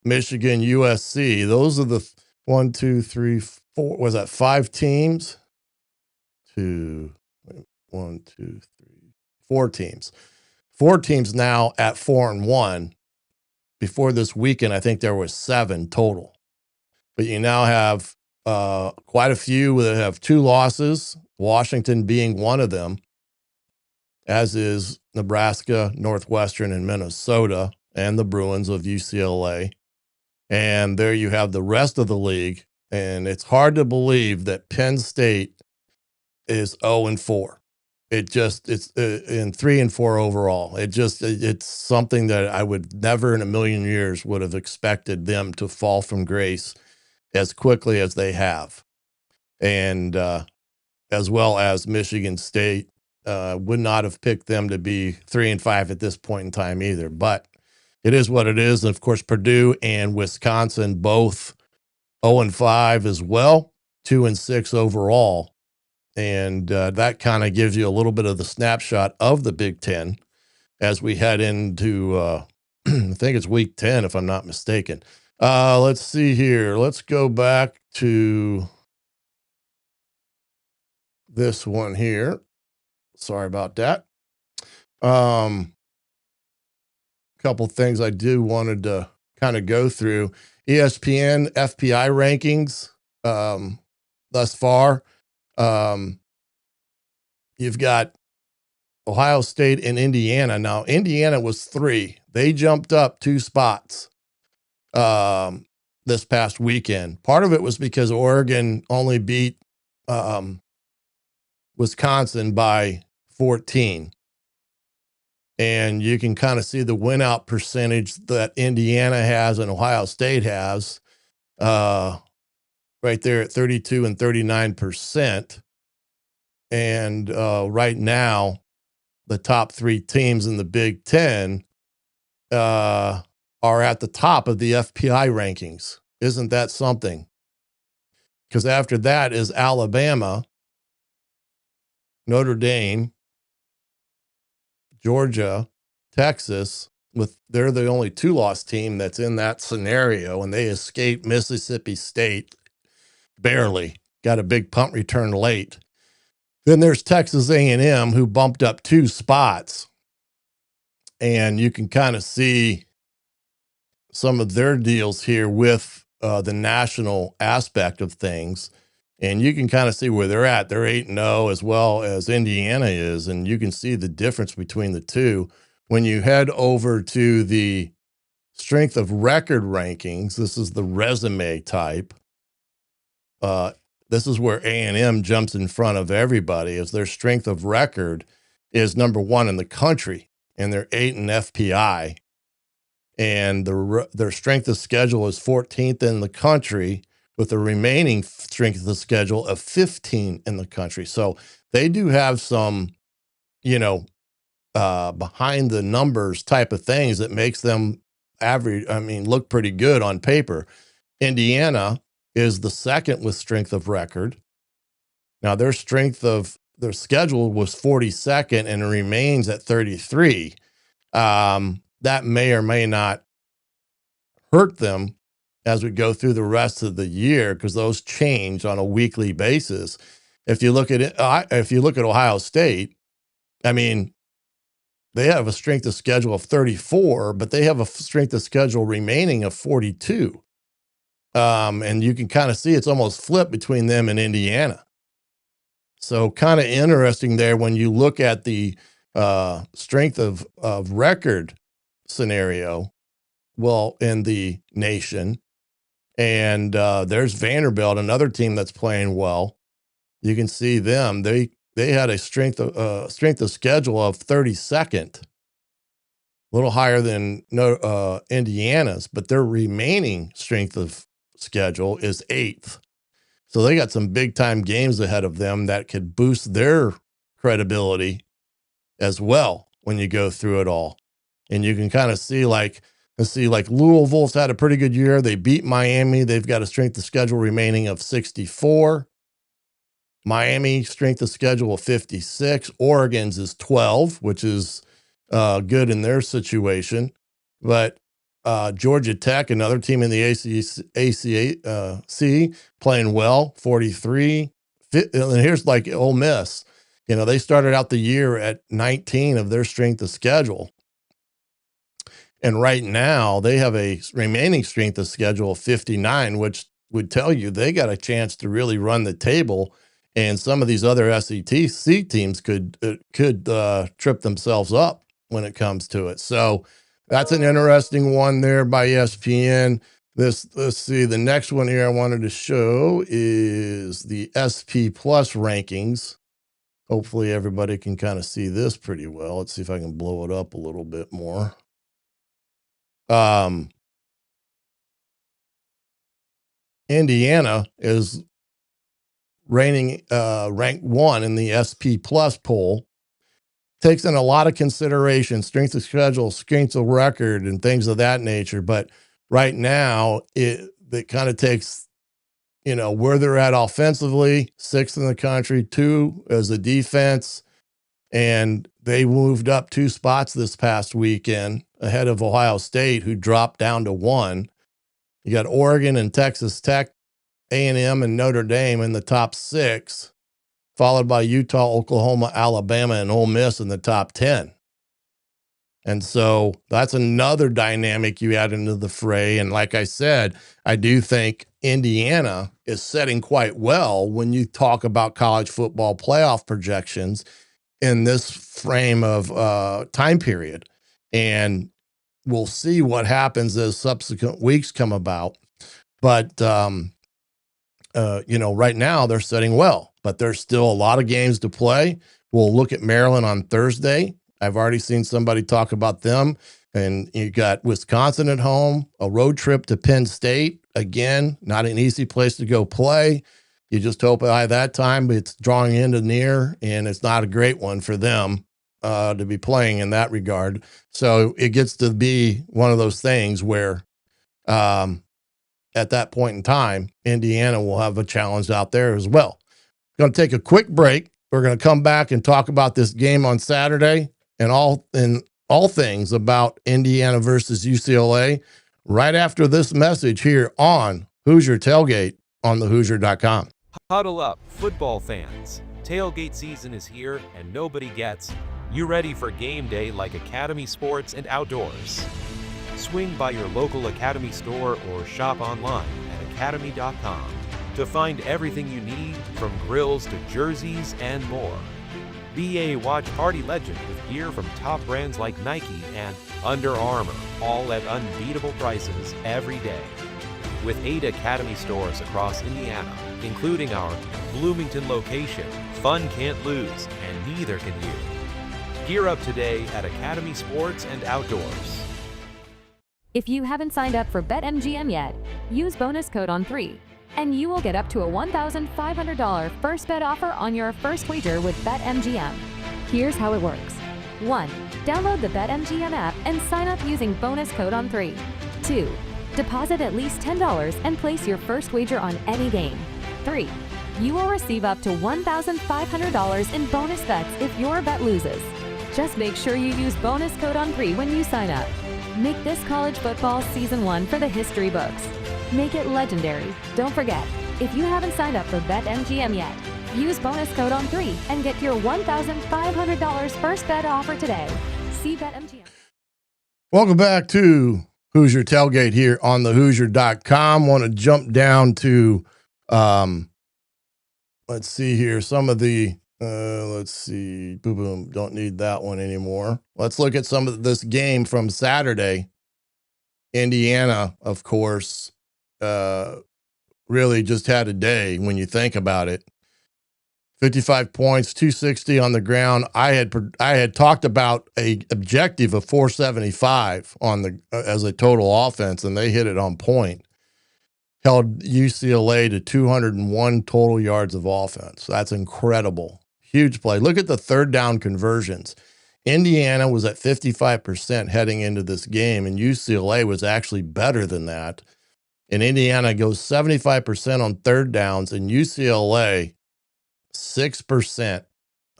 Michigan, USC. Those are the 1, 2, 3, 4. Was that 5 teams? 4 teams. 4 teams now at 4-1. Before this weekend, I think there was 7 total. But you now have quite a few that have 2 losses, Washington being one of them, as is Nebraska, Northwestern, and Minnesota, and the Bruins of UCLA. And there you have the rest of the league. And it's hard to believe that Penn State is 0-4. It's in 3-4 overall. It's something that I would never in a million years would have expected them to fall from grace as quickly as they have. And as well as Michigan State, would not have picked them to be 3-5 at this point in time either. But it is what it is. And of course, Purdue and Wisconsin both 0-5 as well, 2-6 overall. And that kind of gives you a little bit of the snapshot of the Big Ten as we head into, I think it's week 10, if I'm not mistaken. Let's see here. Let's go back to this one here. Sorry about that. Couple things I wanted to kind of go through. ESPN FPI rankings thus far. You've got Ohio State and Indiana. Now, Indiana was 3. They jumped up 2 spots this past weekend. Part of it was because Oregon only beat Wisconsin by 14. And you can kind of see the win out percentage that Indiana has and Ohio State has right there at 32 and 39%. And right now, the top 3 teams in the Big Ten are at the top of the FPI rankings. Isn't that something? Because after that is Alabama, Notre Dame, Georgia, Texas, they're the only 2-loss team that's in that scenario, and they escaped Mississippi State barely. Got a big punt return late. Then there's Texas A&M, who bumped up 2 spots, and you can kind of see some of their deals here with the national aspect of things. And you can kind of see where they're at. They're 8-0 as well as Indiana is. And you can see the difference between the two. When you head over to the strength of record rankings, this is the resume type. This is where A&M jumps in front of everybody, as their strength of record is number 1 in the country, and they're 8 in FPI. And their strength of schedule is 14th in the country, with the remaining strength of the schedule of 15 in the country. So they do have some, behind the numbers type of things that makes them look pretty good on paper. Indiana is the second with strength of record. Now their schedule was 42nd and remains at 33. That may or may not hurt them as we go through the rest of the year, because those change on a weekly basis. If you look at Ohio State, they have a strength of schedule of 34, but they have a strength of schedule remaining of 42. And you can kind of see it's almost flipped between them and Indiana. So kind of interesting there when you look at the strength of record scenario, in the nation. And there's Vanderbilt, another team that's playing well. You can see them. They had a strength of schedule of 32nd, a little higher than Indiana's, but their remaining strength of schedule is 8th. So they got some big time games ahead of them that could boost their credibility as well when you go through it all. And you can kind of see Louisville's had a pretty good year. They beat Miami. They've got a strength of schedule remaining of 64. Miami strength of schedule of 56. Oregon's is 12, which is good in their situation. But Georgia Tech, another team in the ACC, playing well, 43. And here's Ole Miss. They started out the year at 19 of their strength of schedule. And right now they have a remaining strength of schedule of 59, which would tell you they got a chance to really run the table. And some of these other SEC teams could trip themselves up when it comes to it. So that's an interesting one there by ESPN. Let's see. The next one here I wanted to show is the SP Plus rankings. Hopefully everybody can kind of see this pretty well. Let's see if I can blow it up a little bit more. Indiana is ranked 1 in the SP Plus poll. Takes in a lot of consideration, strength of schedule, strength of record, and things of that nature. But right now, it kind of takes, where they're at offensively, 6th in the country, 2 as a defense. And they moved up 2 spots this past weekend ahead of Ohio State, who dropped down to 1. You got Oregon and Texas Tech, A&M and Notre Dame in the top 6, followed by Utah, Oklahoma, Alabama, and Ole Miss in the top 10. And so that's another dynamic you add into the fray. And like I said, I do think Indiana is setting quite well when you talk about college football playoff projections in this frame of time period. And we'll see what happens as subsequent weeks come about. But, right now they're setting well, but there's still a lot of games to play. We'll look at Maryland on Thursday. I've already seen somebody talk about them. And you got Wisconsin at home, a road trip to Penn State. Again, not an easy place to go play. You just hope by that time it's drawing into near, and it's not a great one for them to be playing in that regard. So it gets to be one of those things where at that point in time, Indiana will have a challenge out there as well. Going to take a quick break. We're going to come back and talk about this game on Saturday and all things about Indiana versus UCLA right after this message here on Hoosier Tailgate on thehoosier.com. Huddle up, football fans. Tailgate season is here and nobody gets you ready for game day like Academy Sports and Outdoors. Swing by your local Academy store or shop online at academy.com to find everything you need, from grills to jerseys and more. Be a watch party legend with gear from top brands like Nike and Under Armour, all at unbeatable prices every day. With 8 Academy stores across Indiana, including our Bloomington location, fun can't lose, and neither can you. Gear up today at Academy Sports and Outdoors. If you haven't signed up for BetMGM yet, use bonus code on3, and you will get up to a $1,500 first bet offer on your first wager with BetMGM. Here's how it works. 1. Download the BetMGM app and sign up using bonus code on3. 2. Deposit at least $10 and place your first wager on any game. 3. You will receive up to $1,500 in bonus bets if your bet loses. Just make sure you use bonus code on3 when you sign up. Make this college football season 1 for the history books. Make it legendary. Don't forget, if you haven't signed up for BetMGM yet, use bonus code on3 and get your $1,500 first bet offer today. See BetMGM. Welcome back to Hoosier Tailgate here on thehoosier.com. Want to jump down to, let's see here, some of the, let's see, boom, don't need that one anymore. Let's look at some of this game from Saturday. Indiana, of course, really just had a day when you think about it. 55 points, 260 on the ground. I had talked about a objective of 475 on the as a total offense, and they hit it on point. Held UCLA to 201 total yards of offense. That's incredible. Huge play. Look at the third down conversions. Indiana was at 55% heading into this game, and UCLA was actually better than that. And Indiana goes 75% on third downs, and UCLA 6%.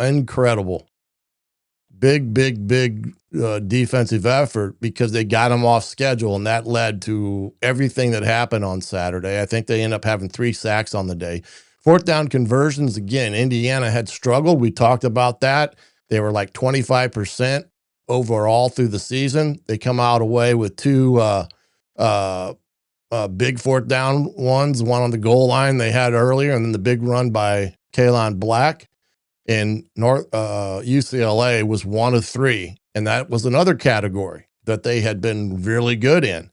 Incredible. Big defensive effort because they got them off schedule, and that led to everything that happened on Saturday. I think they end up having 3 sacks on the day. Fourth down conversions, again, Indiana had struggled. We talked about that. They were like 25% overall through the season. They come out away with 2 big fourth down ones, one on the goal line they had earlier, and then the big run by Kalon Black. And UCLA was 1 of 3, and that was another category that they had been really good in.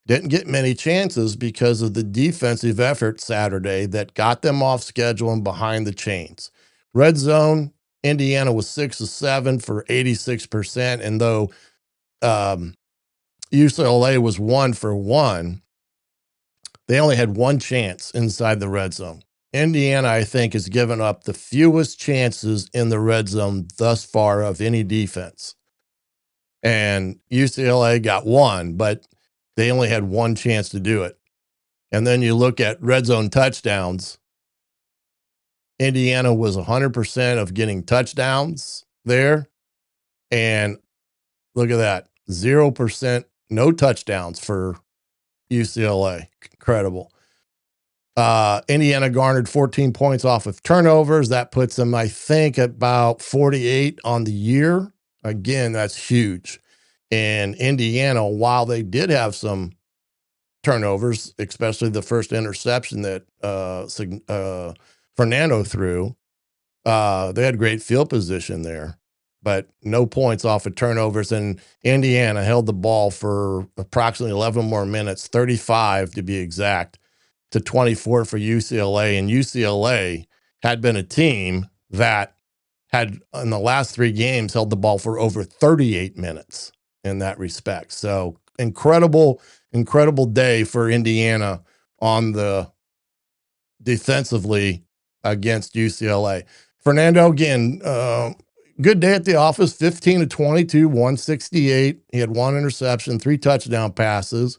Didn't get many chances because of the defensive effort Saturday that got them off schedule and behind the chains. Red zone, Indiana was 6 of 7 for 86%, and though UCLA was 1 for 1, they only had 1 chance inside the red zone. Indiana, I think, has given up the fewest chances in the red zone thus far of any defense. And UCLA got 1, but they only had 1 chance to do it. And then you look at red zone touchdowns. Indiana was 100% of getting touchdowns there. And look at that, 0%, no touchdowns for UCLA. Incredible. Indiana garnered 14 points off of turnovers. That puts them, I think, at about 48 on the year. Again, that's huge. And Indiana, while they did have some turnovers, especially the first interception that Fernando threw, they had great field position there, but no points off of turnovers. And Indiana held the ball for approximately 11 more minutes, 35 to be exact, to 24 for UCLA. And UCLA had been a team that had, in the last 3 games, held the ball for over 38 minutes in that respect. So incredible day for Indiana on the defensively against UCLA. Fernando, again, good day at the office, 15 of 22, 168. He had 1 interception, 3 touchdown passes.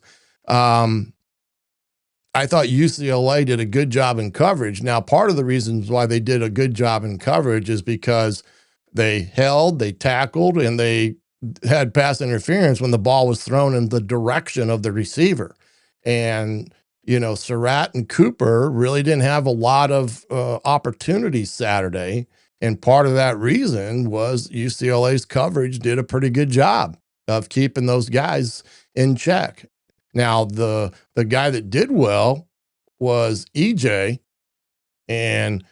I thought UCLA did a good job in coverage. Now, part of the reasons why they did a good job in coverage is because They held, they tackled, and they had pass interference when the ball was thrown in the direction of the receiver. And, Surratt and Cooper really didn't have a lot of opportunities Saturday. And part of that reason was UCLA's coverage did a pretty good job of keeping those guys in check. Now, the guy that did well was EJ, and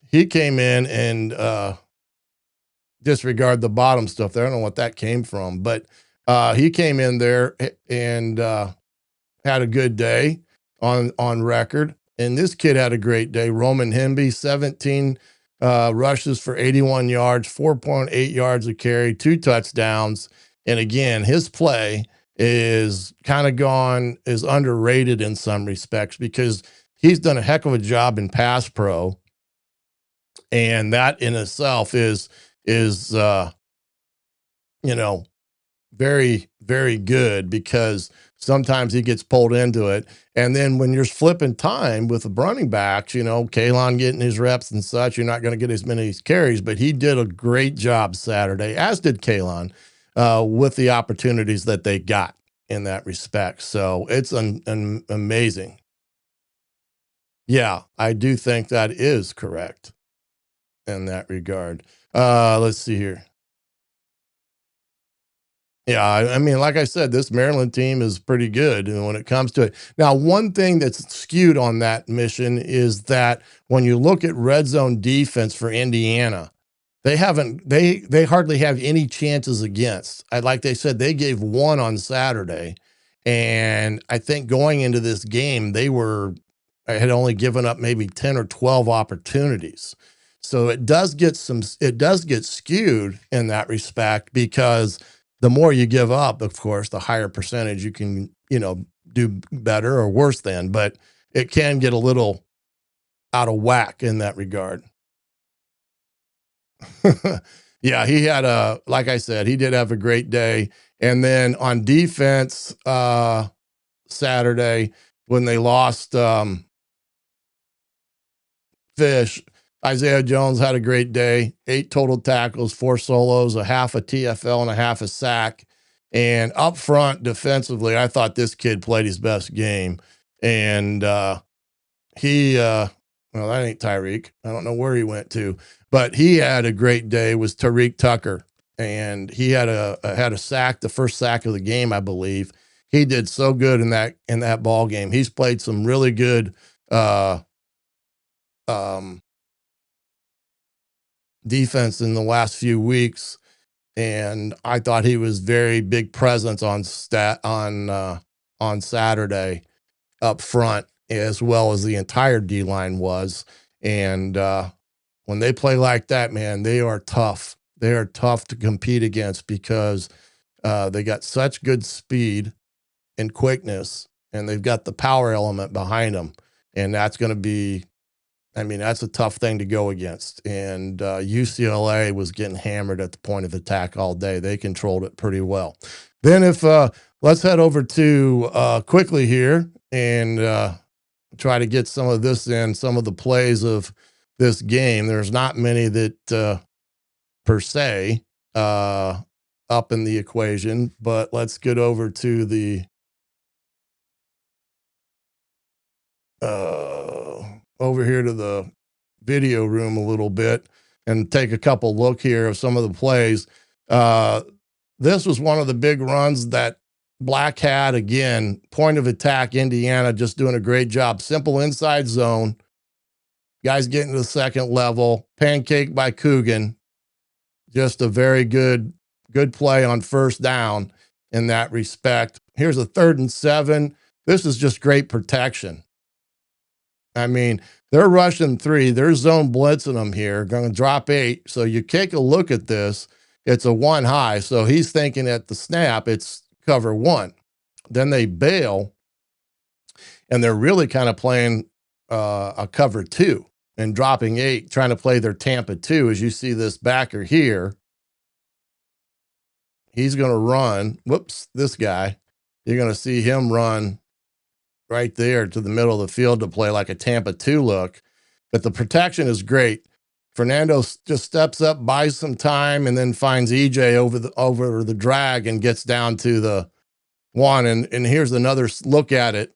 he came in and disregard the bottom stuff there. I don't know what that came from, but he came in there and had a good day on record. And this kid had a great day. Roman Hemby, 17 rushes for 81 yards, 4.8 yards a carry, 2 touchdowns. And again, his play is is underrated in some respects because he's done a heck of a job in pass pro. And that in itself is very, very good because sometimes he gets pulled into it. And then when you're flipping time with the running backs, Kalon getting his reps and such, you're not going to get as many carries, but he did a great job Saturday, as did Kalon, with the opportunities that they got in that respect. So it's an amazing. Yeah, I do think that is correct in that regard. Let's see here. Yeah, I mean, like I said, this Maryland team is pretty good when it comes to it. Now, one thing that's skewed on that mission is that when you look at red zone defense for Indiana, they hardly have any chances against. Like they said, they gave one on Saturday, and I think going into this game, they had only given up maybe 10 or 12 opportunities. So it does get skewed in that respect because the more you give up, of course, the higher percentage you can, do better or worse than, but it can get a little out of whack in that regard. Yeah, he had like I said, he did have a great day. And then on defense, Saturday, when they lost Fish, Isaiah Jones had a great day, 8 total tackles, 4 solos, a half a TFL and a half a sack. And up front defensively, I thought this kid played his best game. And well, that ain't Tyreek. I don't know where he went to, but he had a great day, was Tariq Tucker. And he had a sack, the first sack of the game, I believe. He did so good in that ball game. He's played some really good defense in the last few weeks, and I thought he was very big presence on Saturday up front, as well as the entire D line was. And when they play like that, man, they are tough. They are tough to compete against because they got such good speed and quickness, and they've got the power element behind them, and that's going to be. I mean, that's a tough thing to go against. And UCLA was getting hammered at the point of attack all day. They controlled it pretty well. Then let's head over to quickly here and try to get some of this in, some of the plays of this game. There's not many that per se up in the equation, but let's get over to the over here to the video room a little bit and take a couple look here of some of the plays. This was one of the big runs that Black had. Again, point of attack, Indiana just doing a great job. Simple inside zone. Guys getting to the second level. Pancake by Coogan. Just a very good play on first down in that respect. Here's a 3rd and 7. This is just great protection. I mean, they're rushing 3. They're zone blitzing them here, going to drop 8. So you take a look at this. It's a 1 high. So he's thinking at the snap, it's cover 1. Then they bail, and they're really kind of playing a cover 2 and dropping 8, trying to play their Tampa 2. As you see this backer here, he's going to run. Whoops, this guy. You're going to see him run right there to the middle of the field to play like a Tampa 2 look. But the protection is great. Fernando just steps up, buys some time, and then finds EJ over the drag and gets down to the one. And here's another look at it.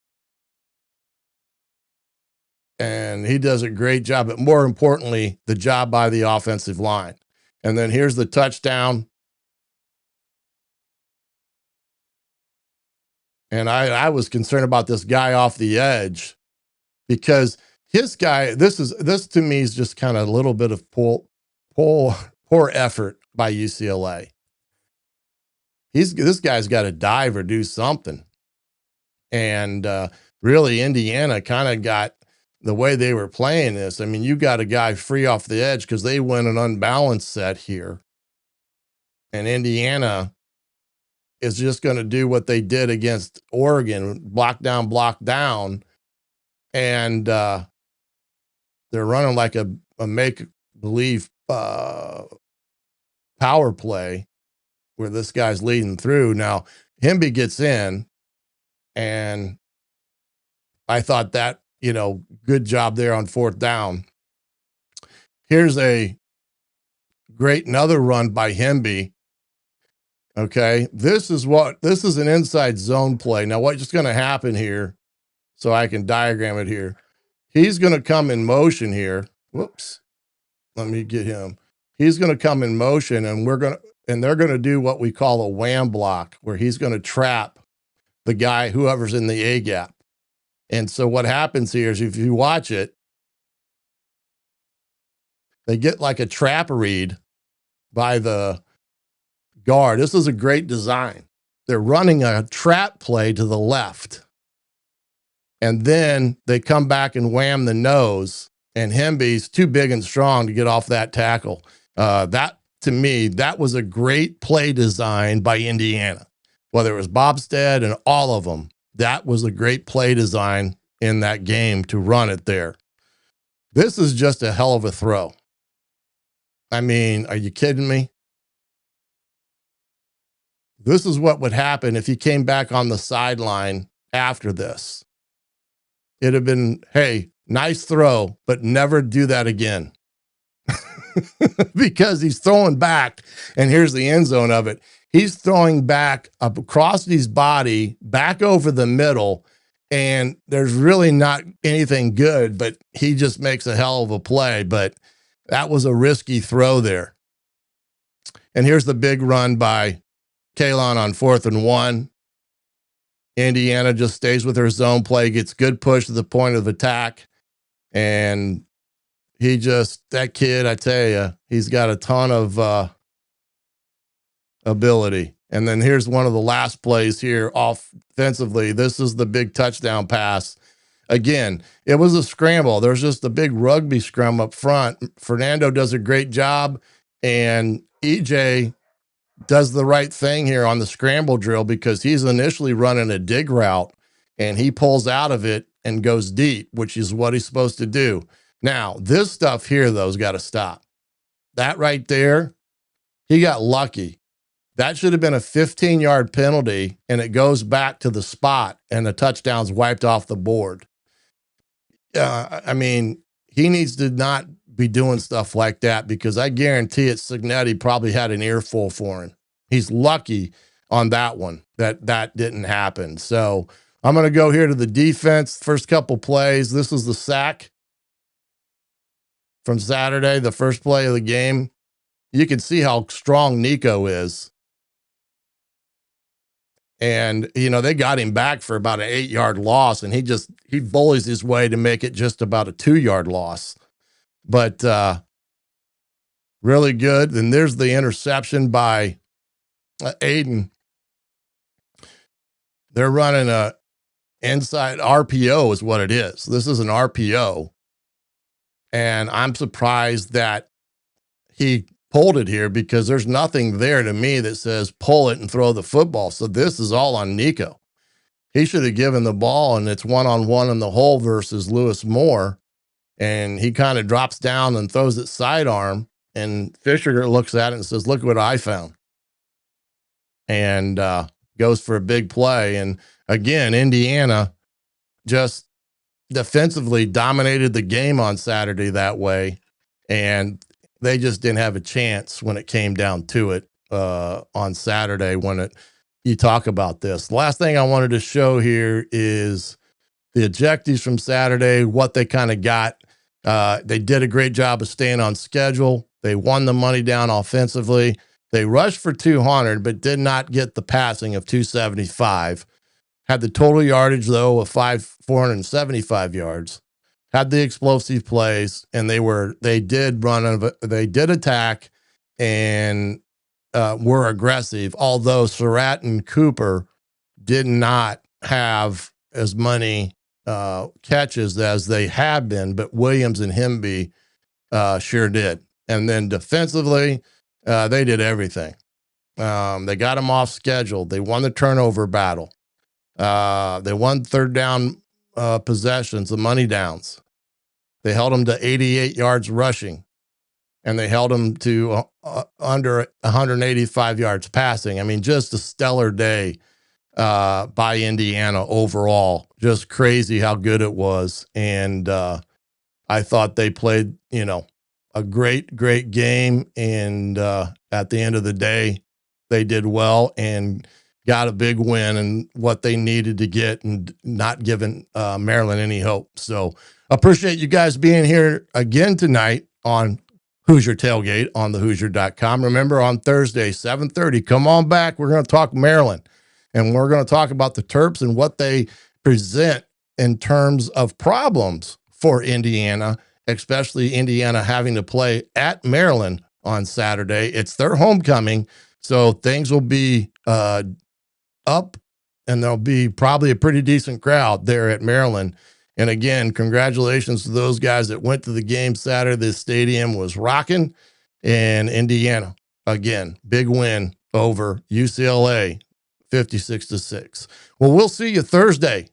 And he does a great job, but more importantly, the job by the offensive line. And then here's the touchdown. And I was concerned about this guy off the edge because his guy, this to me is just kind of a little bit of poor effort by UCLA. This guy's got to dive or do something. And really, Indiana kind of got the way they were playing this. I mean, you got a guy free off the edge because they went an unbalanced set here. And Indiana is just going to do what they did against Oregon, block down. And they're running like a make-believe power play where this guy's leading through. Now, Hemby gets in, and I thought that, good job there on 4th down. Here's a great another run by Hemby. Okay, this is an inside zone play. Now, what's going to happen here, so I can diagram it here. He's going to come in motion here. Whoops. Let me get him. He's going to come in motion, and they're going to do what we call a wham block, where he's going to trap the guy, whoever's in the A gap. And so what happens here is if you watch it, they get like a trap read by the guard. This is a great design. They're running a trap play to the left. And then they come back and wham the nose. And Hemby's too big and strong to get off that tackle. That, to me, that was a great play design by Indiana. Whether it was Bobstead and all of them, that was a great play design in that game to run it there. This is just a hell of a throw. I mean, are you kidding me? This is what would happen if he came back on the sideline after this. It'd have been, hey, nice throw, but never do that again. Because he's throwing back, and here's the end zone of it. He's throwing back up across his body, back over the middle, and there's really not anything good, but he just makes a hell of a play. But that was a risky throw there. And here's the big run by Kalon on 4th and 1. Indiana just stays with her zone play, gets good push to the point of attack, and that kid, I tell you, he's got a ton of ability. And then here's one of the last plays here offensively. This is the big touchdown pass. Again, it was a scramble. There's just a big rugby scrum up front. Fernando does a great job, and EJ does the right thing here on the scramble drill because he's initially running a dig route, and he pulls out of it and goes deep, which is what he's supposed to do. Now, this stuff here, though, has got to stop. That right there, he got lucky. That should have been a 15-yard penalty, and it goes back to the spot, and the touchdown's wiped off the board. I mean, he needs to not be doing stuff like that because I guarantee it, Signetti probably had an earful for him. He's lucky on that one that didn't happen. So I'm going to go here to the defense. First couple plays. This is the sack from Saturday, the first play of the game. You can see how strong Nico is. And, they got him back for about an 8-yard loss, and he bullies his way to make it just about a 2-yard loss. But really good. And there's the interception by Aiden. They're running a inside RPO is what it is. This is an RPO. And I'm surprised that he pulled it here because there's nothing there to me that says pull it and throw the football. So this is all on Nico. He should have given the ball, and it's one-on-one in the hole versus Lewis Moore. And he kind of drops down and throws it sidearm, and Fisher looks at it and says, look what I found. And goes for a big play. And again, Indiana just defensively dominated the game on Saturday that way. and they just didn't have a chance when it came down to it on Saturday. You talk about this. The last thing I wanted to show here is the objectives from Saturday, what they kind of got. They did a great job of staying on schedule. They won the money down offensively. They rushed for 200, but did not get the passing of 275. Had the total yardage, though, of 475 yards. Had the explosive plays, and they did attack and were aggressive, although Surratt and Cooper did not have as many catches as they had been, but Williams and Hemby sure did. And then defensively, they did everything. They got them off schedule. They won the turnover battle. They won third down possessions, the money downs. They held them to 88 yards rushing, and they held them to under 185 yards passing. I mean, just a stellar day by Indiana overall. Just crazy how good it was. And I thought they played, a great, great game. And at the end of the day, they did well and got a big win and what they needed to get, and not giving Maryland any hope. So appreciate you guys being here again tonight on Hoosier Tailgate on thehoosier.com. Remember, on Thursday, 7:30, come on back. We're going to talk Maryland, and we're going to talk about the Terps and what they present in terms of problems for Indiana, especially Indiana having to play at Maryland on Saturday. It's their homecoming, so things will be up, and there'll be probably a pretty decent crowd there at Maryland. And again, congratulations to those guys that went to the game Saturday. The stadium was rocking. And Indiana, again, big win over UCLA, 56-6. Well, we'll see you Thursday,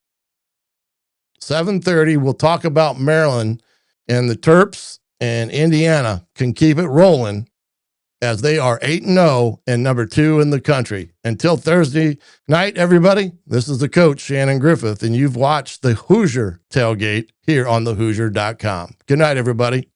7:30. We'll talk about Maryland, and the Terps and Indiana can keep it rolling as they are 8-0 and number 2 in the country. Until Thursday night, everybody, this is the coach, Shannon Griffith, and you've watched the Hoosier Tailgate here on thehoosier.com. Good night, everybody.